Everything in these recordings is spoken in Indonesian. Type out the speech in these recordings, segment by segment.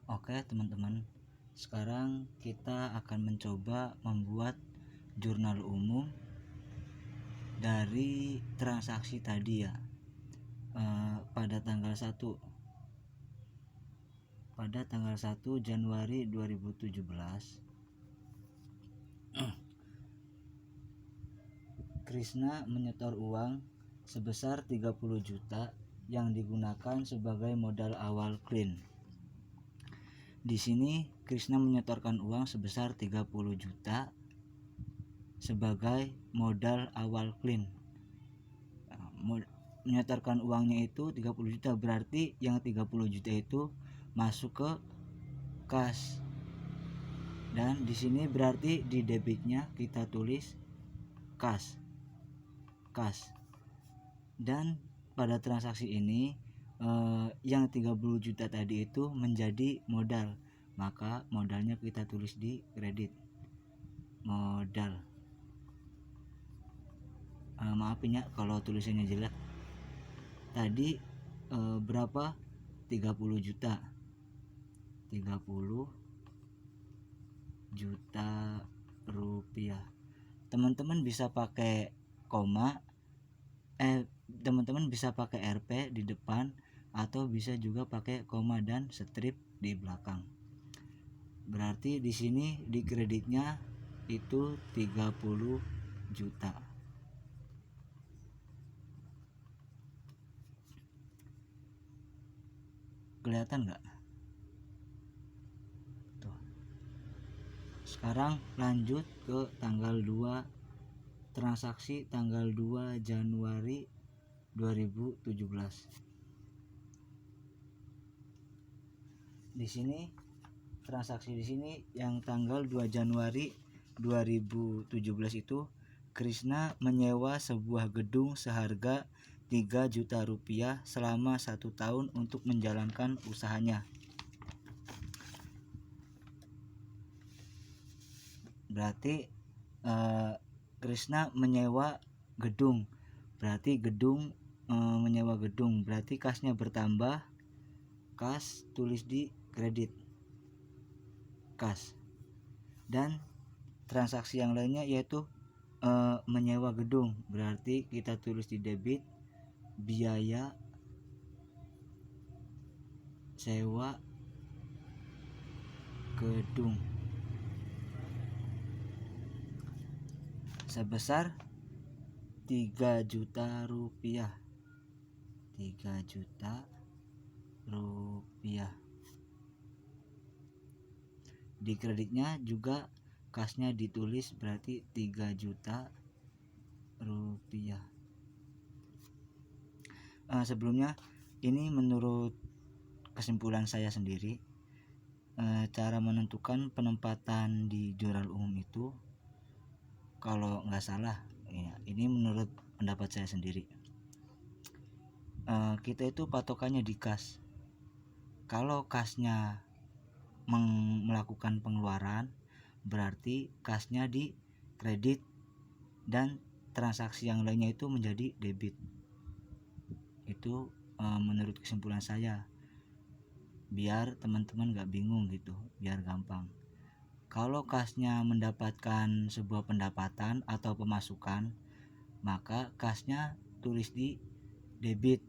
Oke teman-teman, sekarang kita akan mencoba membuat jurnal umum dari transaksi tadi ya, pada tanggal 1 Januari 2017. Krisna menyetor uang sebesar 30 juta yang digunakan sebagai modal awal clean. Di sini Krisna menyetorkan uang sebesar 30 juta sebagai modal awal clean. Menyetorkan uangnya itu 30 juta, berarti yang 30 juta itu masuk ke kas. Dan di sini berarti di debitnya kita tulis kas. Dan pada transaksi ini yang 30 juta tadi itu menjadi modal, maka modalnya kita tulis di kredit modal. Maafin ya kalau tulisannya jelek. Tadi berapa? 30 juta 30 juta rupiah. Teman-teman bisa pakai koma, teman-teman bisa pakai RP di depan atau bisa juga pakai koma dan strip di belakang. Berarti di sini di kreditnya itu 30 juta. Kelihatan nggak? Tuh. Sekarang lanjut ke tanggal 2, transaksi tanggal 2 Januari 2017. Di sini transaksi di sini yang tanggal 2 Januari 2017 itu Krisna menyewa sebuah gedung seharga 3 juta rupiah selama 1 tahun untuk menjalankan usahanya. Berarti Krisna menyewa gedung, berarti gedung menyewa gedung, berarti kasnya bertambah, kas tulis di kredit kas. Dan transaksi yang lainnya yaitu menyewa gedung, berarti kita tulis di debit biaya sewa gedung sebesar 3 juta rupiah. 3 juta rupiah. Di kreditnya juga kasnya ditulis, berarti 3 juta rupiah. Sebelumnya ini menurut kesimpulan saya sendiri, cara menentukan penempatan di jurnal umum itu kalau nggak salah ya, ini menurut pendapat saya sendiri, kita itu patokannya di kas. Kalau kasnya melakukan pengeluaran, berarti kasnya di kredit dan transaksi yang lainnya itu menjadi debit. Itu menurut kesimpulan saya, biar teman-teman gak bingung gitu, biar gampang. Kalau kasnya mendapatkan sebuah pendapatan atau pemasukan, maka kasnya tulis di debit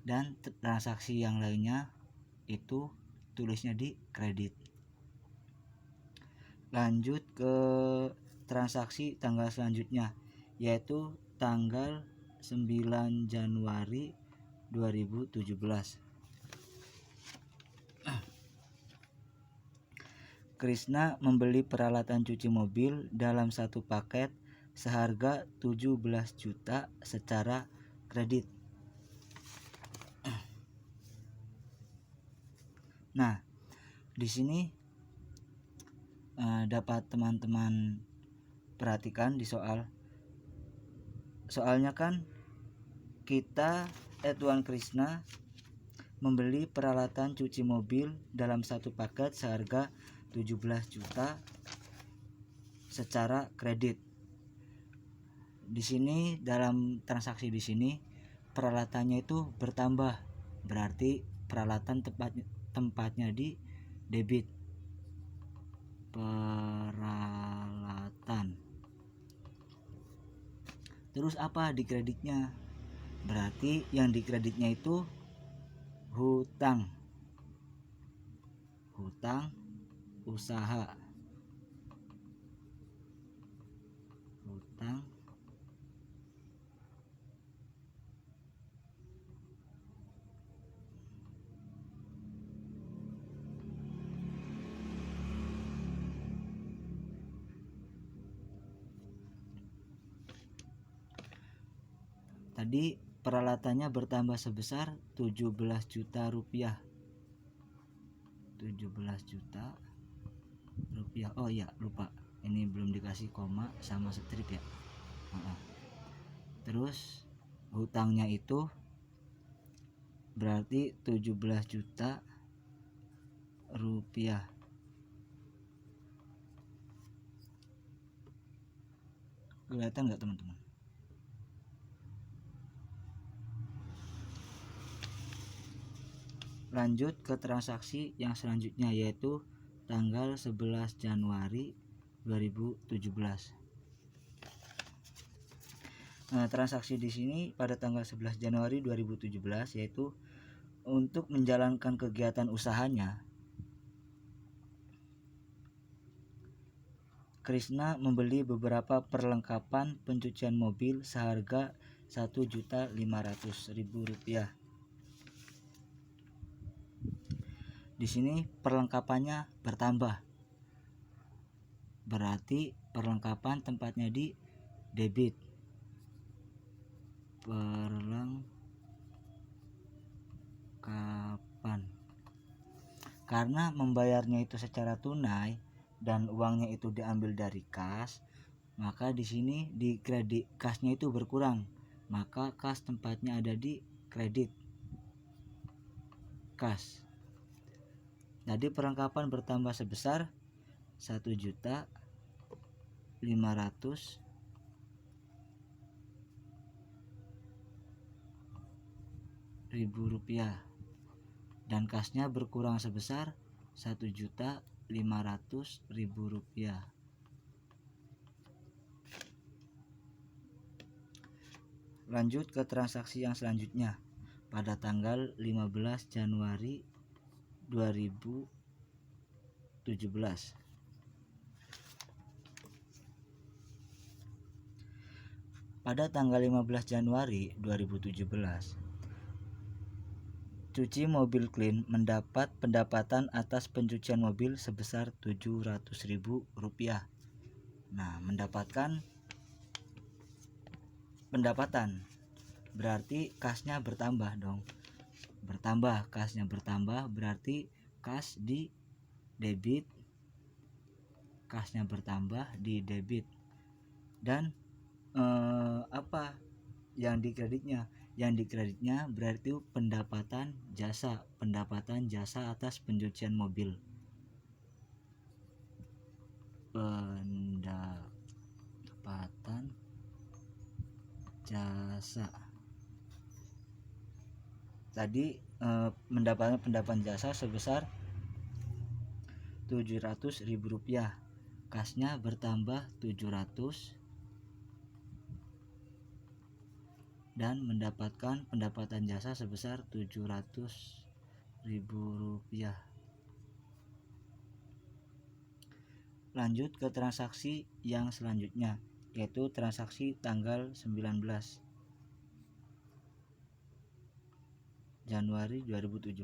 dan transaksi yang lainnya itu tulisnya di kredit. Lanjut ke transaksi tanggal selanjutnya, yaitu tanggal 9 Januari 2017. Krisna membeli peralatan cuci mobil dalam satu paket seharga 17 juta secara kredit. Nah, di sini dapat teman-teman perhatikan di soalnya kan kita Tuan Krisna membeli peralatan cuci mobil dalam satu paket seharga 17 juta secara kredit. Di sini dalam transaksi di sini peralatannya itu bertambah, berarti peralatan tempatnya di debit. Peralatan. Terus apa di kreditnya? Berarti yang di kreditnya itu hutang usaha. Hutang tadi peralatannya bertambah sebesar 17 juta rupiah. 17 juta rupiah. Oh iya, lupa. Ini belum dikasih koma sama strip ya. Terus hutangnya itu berarti 17 juta rupiah. Kelihatan nggak teman-teman? Lanjut ke transaksi yang selanjutnya, yaitu tanggal 11 Januari 2017. Transaksi di sini pada tanggal 11 Januari 2017 yaitu untuk menjalankan kegiatan usahanya. Krishna membeli beberapa perlengkapan pencucian mobil seharga Rp1.500.000. Di sini perlengkapannya bertambah. Berarti perlengkapan tempatnya di debit. Perlengkapan. Karena membayarnya itu secara tunai dan uangnya itu diambil dari kas, maka di sini di kredit kasnya itu berkurang. Maka kas tempatnya ada di kredit kas. Jadi perlengkapan bertambah sebesar Rp1.500.000 dan kasnya berkurang sebesar Rp1.500.000. Lanjut ke transaksi yang selanjutnya pada tanggal 15 Januari 2017. Pada tanggal 15 Januari 2017, Cuci Mobil Clean mendapat pendapatan atas pencucian mobil sebesar Rp700.000. Nah, mendapatkan pendapatan berarti kasnya bertambah dong. Kasnya bertambah berarti kas di debit. Kasnya bertambah di debit. Dan apa yang di kreditnya? Yang di kreditnya berarti pendapatan jasa atas pencucian mobil. Pendapatan jasa. Tadi mendapatkan pendapatan jasa sebesar Rp700.000. Kasnya bertambah 700 dan mendapatkan pendapatan jasa sebesar Rp700.000. Lanjut ke transaksi yang selanjutnya, yaitu transaksi tanggal 19 Januari 2017.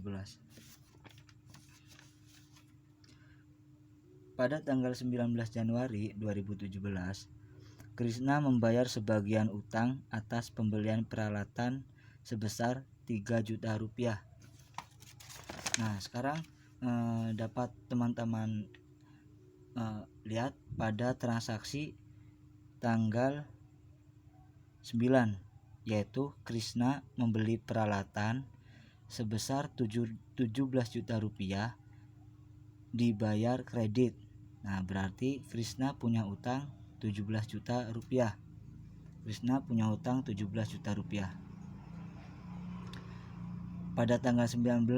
Pada tanggal 19 Januari 2017, Krishna membayar sebagian utang atas pembelian peralatan sebesar Rp3 juta. Nah, sekarang dapat teman-teman lihat pada transaksi tanggal 9, yaitu Krishna membeli peralatan sebesar Rp17 juta dibayar kredit. Nah, berarti Krishna punya utang Rp17 juta. Krishna punya utang Rp17 juta. Pada tanggal 19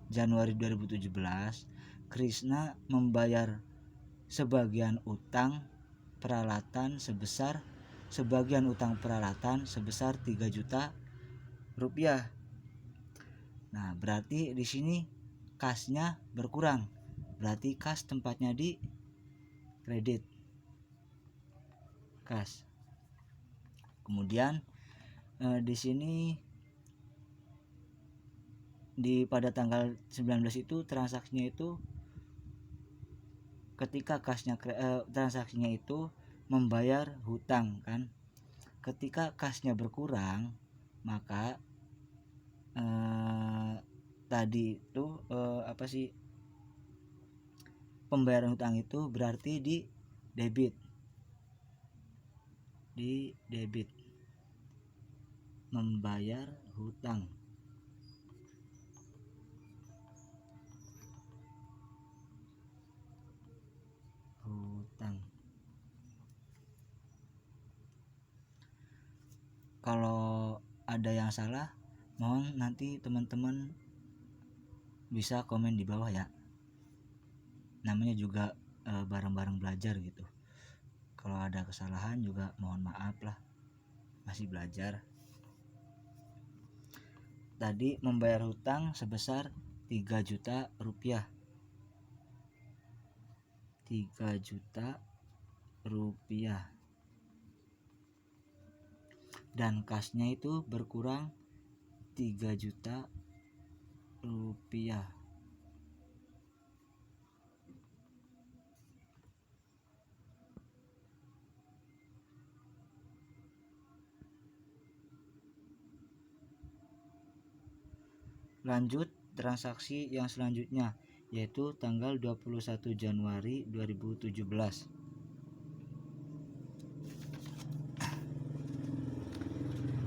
Januari 2017, Krishna membayar sebagian utang peralatan sebesar 3 juta rupiah. Nah, berarti di sini kasnya berkurang. Berarti kas tempatnya di kredit. Kas. Kemudian di sini pada tanggal 19 itu transaksinya itu ketika kasnya transaksinya itu membayar hutang kan. Ketika kasnya berkurang, maka tadi itu pembayaran hutang itu berarti di debit membayar hutang. Kalau ada yang salah, mohon nanti teman-teman bisa komen di bawah ya. Namanya juga bareng-bareng belajar gitu. Kalau ada kesalahan juga mohon maaf lah, masih belajar. Tadi membayar hutang sebesar 3 juta rupiah. 3 juta rupiah. Dan kasnya itu berkurang 3 juta rupiah. Lanjut transaksi yang selanjutnya, yaitu tanggal 21 Januari 2017.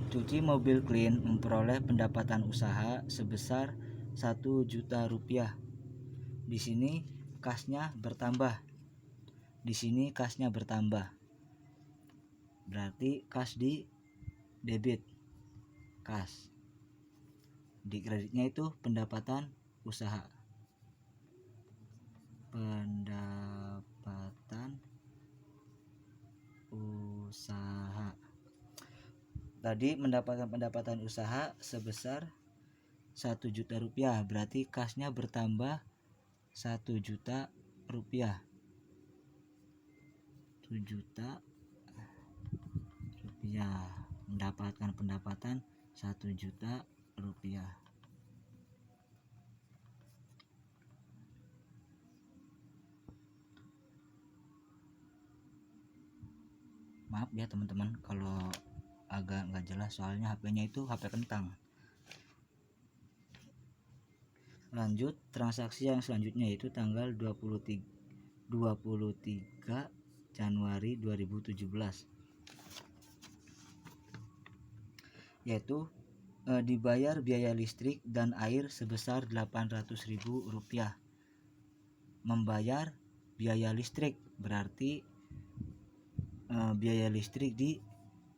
Cuci mobil clean memperoleh pendapatan usaha sebesar 1 juta rupiah. Di sini kasnya bertambah. Berarti kas di debit. Kas. Di kreditnya itu pendapatan usaha. Tadi mendapatkan pendapatan usaha sebesar 1 juta rupiah, berarti kasnya bertambah 1 juta rupiah. 1 juta rupiah, mendapatkan pendapatan 1 juta rupiah. Maaf ya teman-teman kalau agak nggak jelas, soalnya HP-nya itu HP kentang. Lanjut transaksi yang selanjutnya, yaitu tanggal 23 Januari 2017, yaitu dibayar biaya listrik dan air sebesar 800.000 rupiah. Membayar biaya listrik berarti biaya listrik di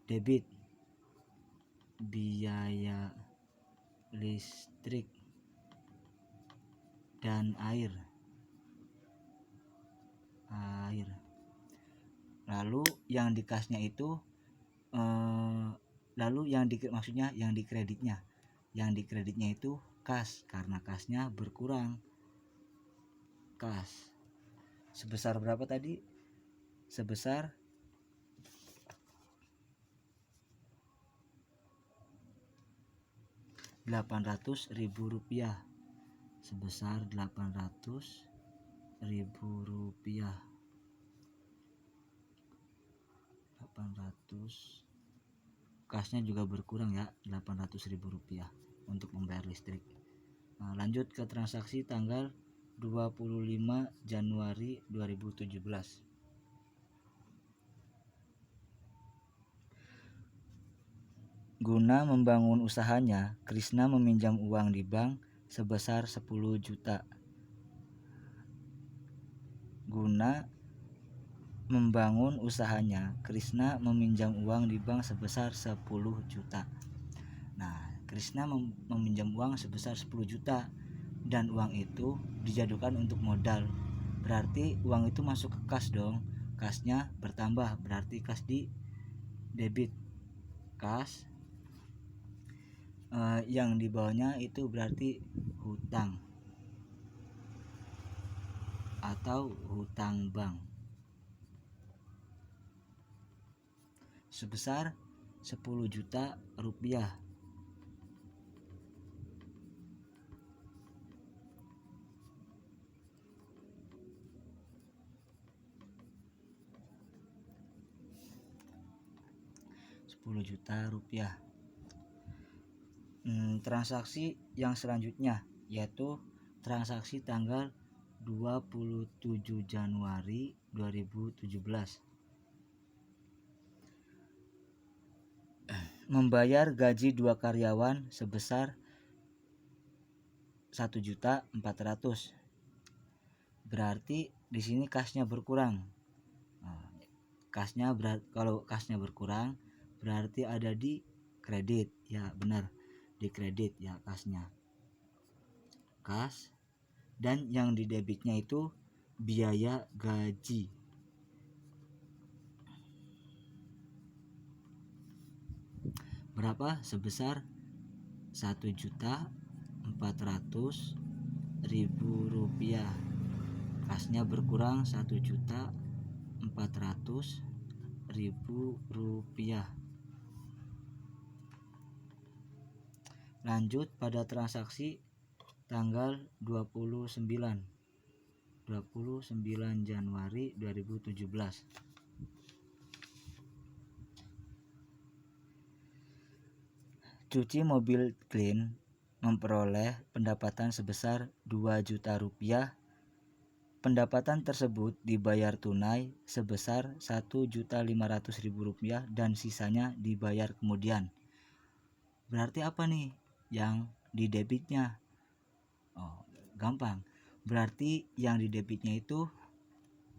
debit. Biaya listrik dan air. Lalu yang di kasnya itu yang di kreditnya itu kas, karena kasnya berkurang. Kas sebesar berapa tadi? Sebesar 800.000 rupiah. Sebesar 800.000 rupiah. 800. Kasnya juga berkurang ya, 800.000 rupiah untuk membayar listrik. Nah, lanjut ke transaksi tanggal 25 Januari 2017. Guna membangun usahanya, Krishna meminjam uang di bank sebesar 10 juta. Guna membangun usahanya, Krishna meminjam uang di bank sebesar 10 juta. Nah, Krishna meminjam uang sebesar 10 juta dan uang itu dijadikan untuk modal, berarti uang itu masuk ke kas dong. Kasnya bertambah, berarti kas di debit. Kas yang di bawahnya itu berarti hutang atau hutang bank sebesar 10 juta rupiah. Rp10 juta. Transaksi yang selanjutnya yaitu transaksi tanggal 27 Januari 2017. Membayar gaji 2 karyawan sebesar 1.400.000. Berarti di sini kasnya berkurang. Kalau kasnya berkurang berarti ada di kredit. Ya benar, di kredit ya kasnya. Kas, dan yang di debitnya itu biaya gaji. Berapa? Sebesar 1.400.000 rupiah. Kasnya berkurang 1.400.000 rupiah. Lanjut pada transaksi tanggal 29 Januari 2017. Cuci mobil clean memperoleh pendapatan sebesar 2 juta rupiah. Pendapatan tersebut dibayar tunai sebesar 1.500.000 rupiah dan sisanya dibayar kemudian. Berarti apa nih yang di debitnya? Gampang. Berarti yang di debitnya itu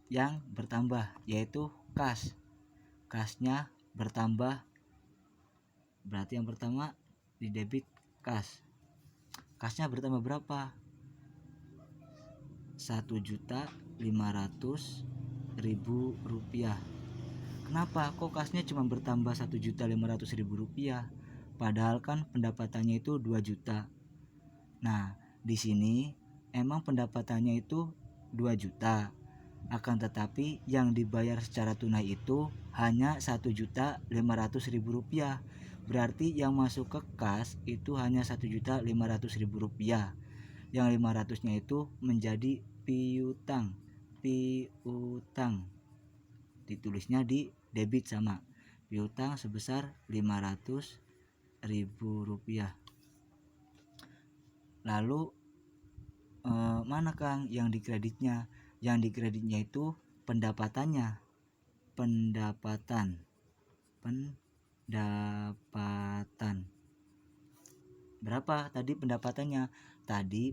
yang bertambah, yaitu kas. Kasnya bertambah. Berarti yang pertama di debit kas. Kasnya bertambah berapa? 1.500.000 rupiah. Kenapa kok kasnya cuma bertambah 1.500.000 rupiah? Padahal kan pendapatannya itu 2 juta. Nah, di sini emang pendapatannya itu 2 juta. Akan tetapi yang dibayar secara tunai itu hanya 1.500.000 rupiah. Berarti yang masuk ke kas itu hanya 1.500.000 rupiah. Yang 500-nya itu menjadi piutang. Ditulisnya di debit sama. Piutang sebesar 500.000 rupiah. Lalu mana Kang yang di kreditnya? Yang di kreditnya itu pendapatannya. Pendapatan. Berapa tadi pendapatannya? Tadi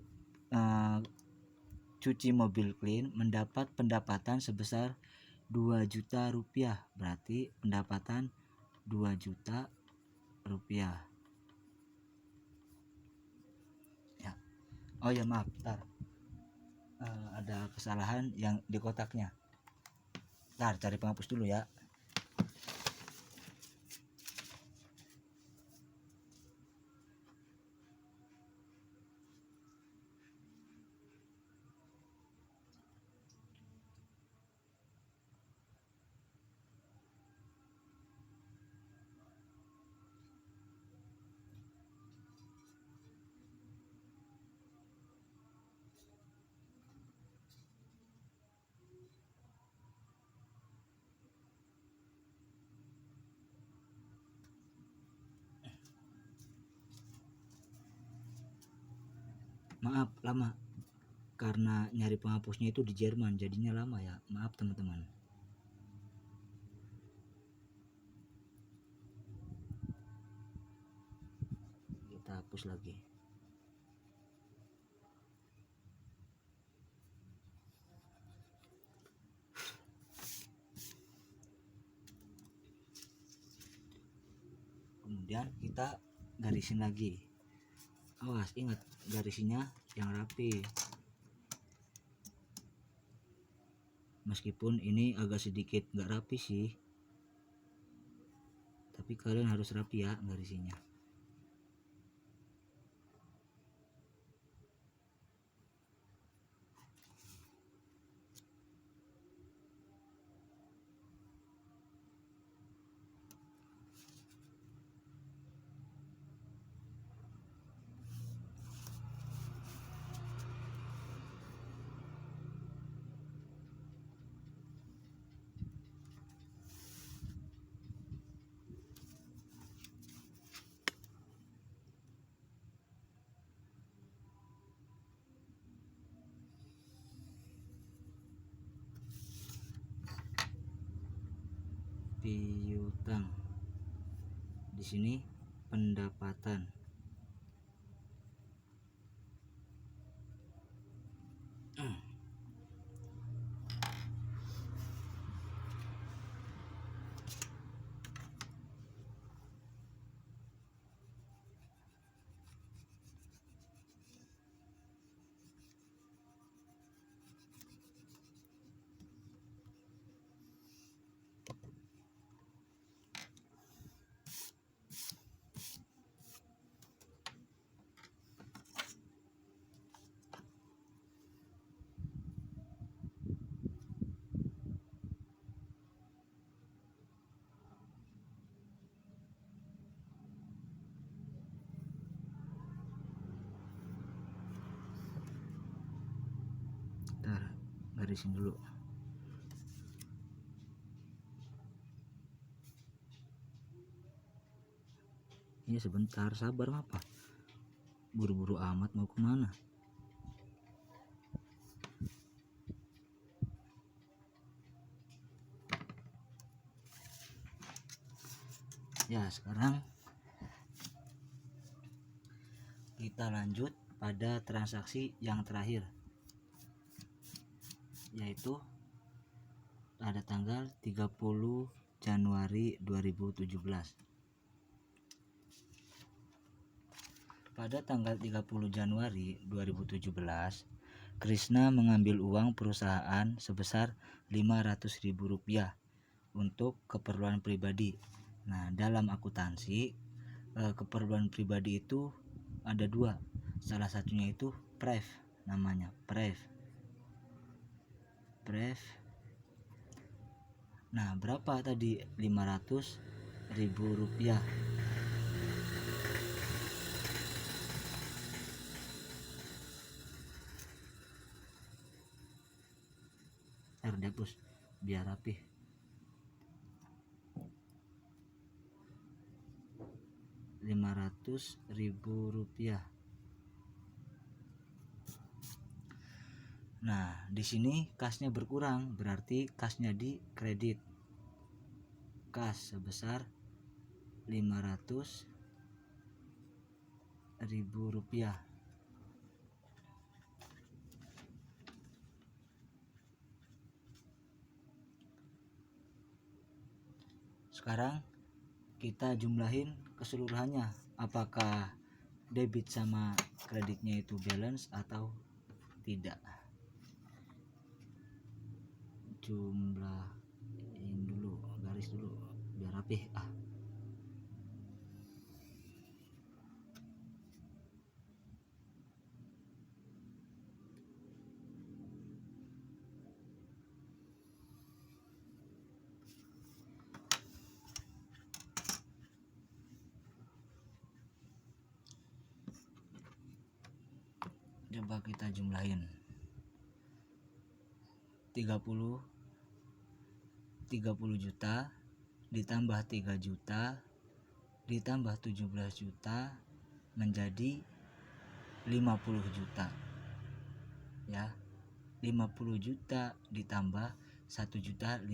cuci mobil clean mendapat pendapatan sebesar 2 juta rupiah. Berarti pendapatan 2 juta rupiah. Ya. Oh ya maaf, ada kesalahan yang di kotaknya. Cari penghapus dulu ya. Maaf lama karena nyari penghapusnya itu di Jerman, jadinya lama ya. Maaf teman-teman. Kita hapus lagi. Kemudian kita garisin lagi. Awas, ingat garisinya yang rapi. Meskipun ini agak sedikit nggak rapi sih, tapi kalian harus rapi ya garisinya. Piutang. Di sini pendapatan. Ntar garisin dulu. Ini sebentar, sabar apa? Buru-buru amat mau kemana? Ya, sekarang kita lanjut pada transaksi yang terakhir, yaitu pada tanggal 30 Januari 2017. Pada tanggal 30 Januari 2017, Krishna mengambil uang perusahaan sebesar Rp500.000 untuk keperluan pribadi. Nah, dalam akuntansi, keperluan pribadi itu ada dua. Salah satunya itu prev, namanya prev. Nah, berapa tadi? Rp500.000. Dihapus biar rapi. Rp500.000. Nah, di sini kasnya berkurang, berarti kasnya di kredit. Kas sebesar Rp500.000. Sekarang kita jumlahin keseluruhannya, apakah debit sama kreditnya itu balance atau tidak. Jumlahin dulu, garis dulu biar rapih. Coba kita jumlahin. 30 juta ditambah 3 juta ditambah 17 juta menjadi 50 juta. Ya. 50 juta ditambah 1.500.000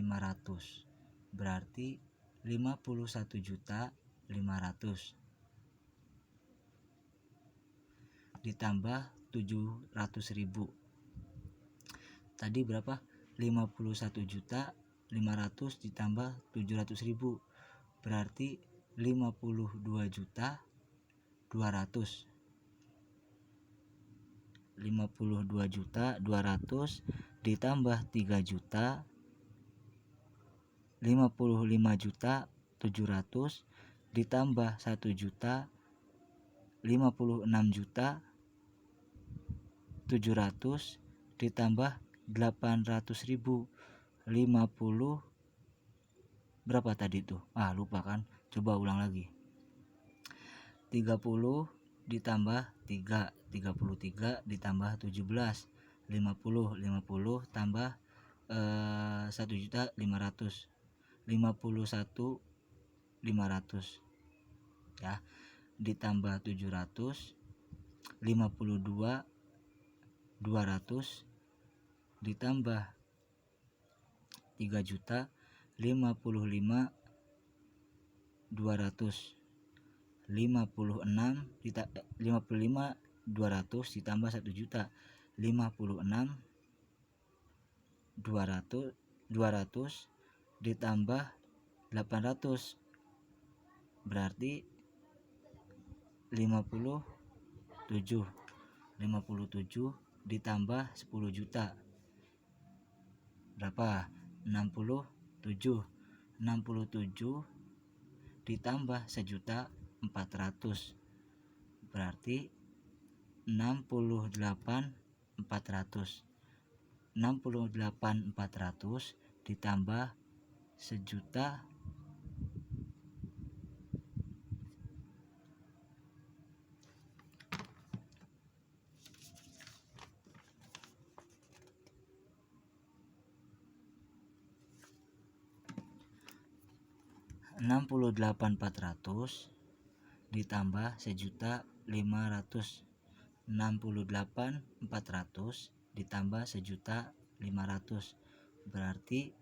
berarti 51.500.000 ditambah 700.000. Tadi berapa? 51.500.000 ditambah 700.000 berarti 52.200.000. 52.200.000 ditambah 3.000.000 55.700.000 ditambah 1.000.000 56.700.000 ditambah 800.000 50 berapa tadi tuh? Lupa kan? Coba ulang lagi. 30 ditambah 3, 33 ditambah 17, 50 tambah 1.500.000 51.500 ya, ditambah 700, 52.200 ditambah 3.000.000 55.200 55.200 ditambah 1.000.000 56.200 ditambah 800 berarti 57 ditambah 10.000.000 berapa? 67 ditambah 1.400.000 berarti 68.400 ditambah 1.000.000 68.400 ditambah 1.500 68.400 ditambah 1.500 berarti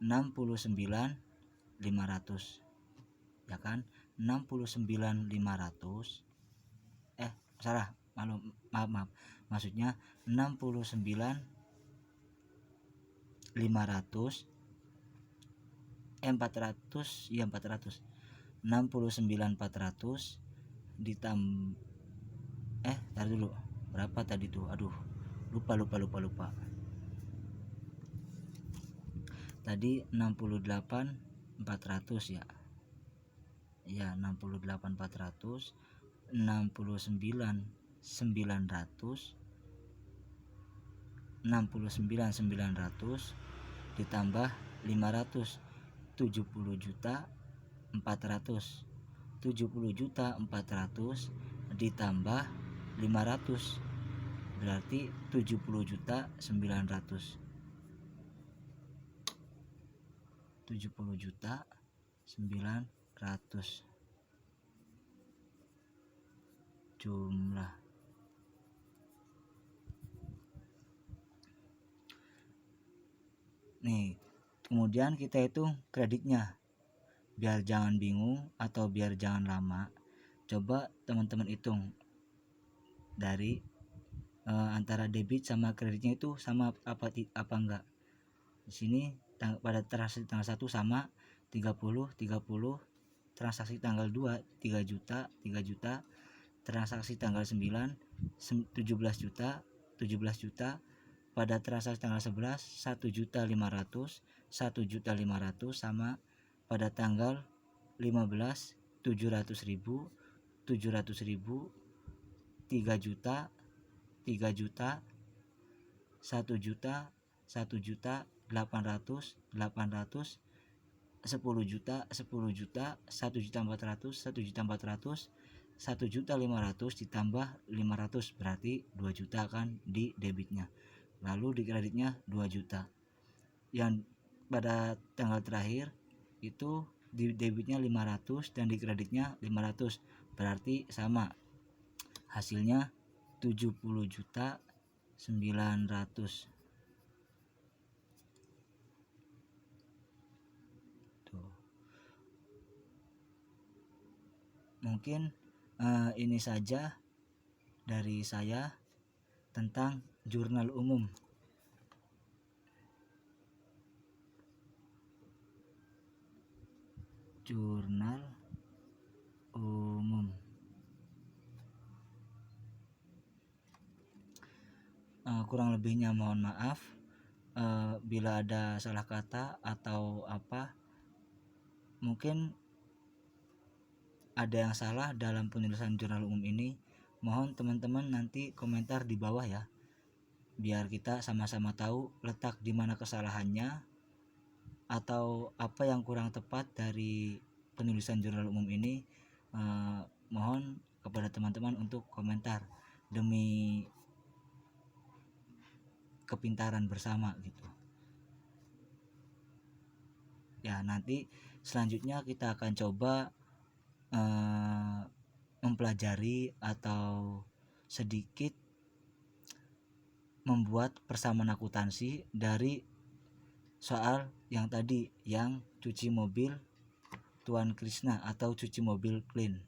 69.500 ya kan. 69.500 salah, maaf maksudnya 69.500 400 ya 400 69.400 ditambah tar dulu berapa tadi tuh, lupa tadi 68.400 ya 68.400 69.900 ditambah 500 70.400 70.400 ditambah 500 berarti 70.900 70.900 jumlah. Nih, kemudian kita hitung kreditnya. Biar jangan bingung atau biar jangan lama, coba teman-teman hitung dari antara debit sama kreditnya itu sama apa enggak. Di sini pada transaksi tanggal 1 sama 30, transaksi tanggal 2 3.000.000, transaksi tanggal 9 17.000.000, pada transaksi tanggal 11 1.500.000 sama pada tanggal 15 700.000 3.000.000 1.000.000 800 10.000.000 1.400 1.500 ditambah 500 berarti 2.000.000 kan di debitnya. Lalu di kreditnya 2.000.000. Yang pada tanggal terakhir itu di debitnya 500 dan di kreditnya 500 berarti sama, hasilnya 70.900.000. Tuh. Mungkin ini saja dari saya tentang jurnal umum. Jurnal umum. Kurang lebihnya mohon maaf. Bila ada salah kata atau apa, mungkin ada yang salah dalam penulisan jurnal umum ini, mohon teman-teman nanti komentar di bawah ya, biar kita sama-sama tahu letak di mana kesalahannya atau apa yang kurang tepat dari penulisan jurnal umum ini. Mohon kepada teman-teman untuk komentar demi kepintaran bersama gitu ya. Nanti selanjutnya kita akan coba mempelajari atau sedikit membuat persamaan akuntansi dari soal yang tadi, yang cuci mobil Tuan Krishna atau cuci mobil Clean.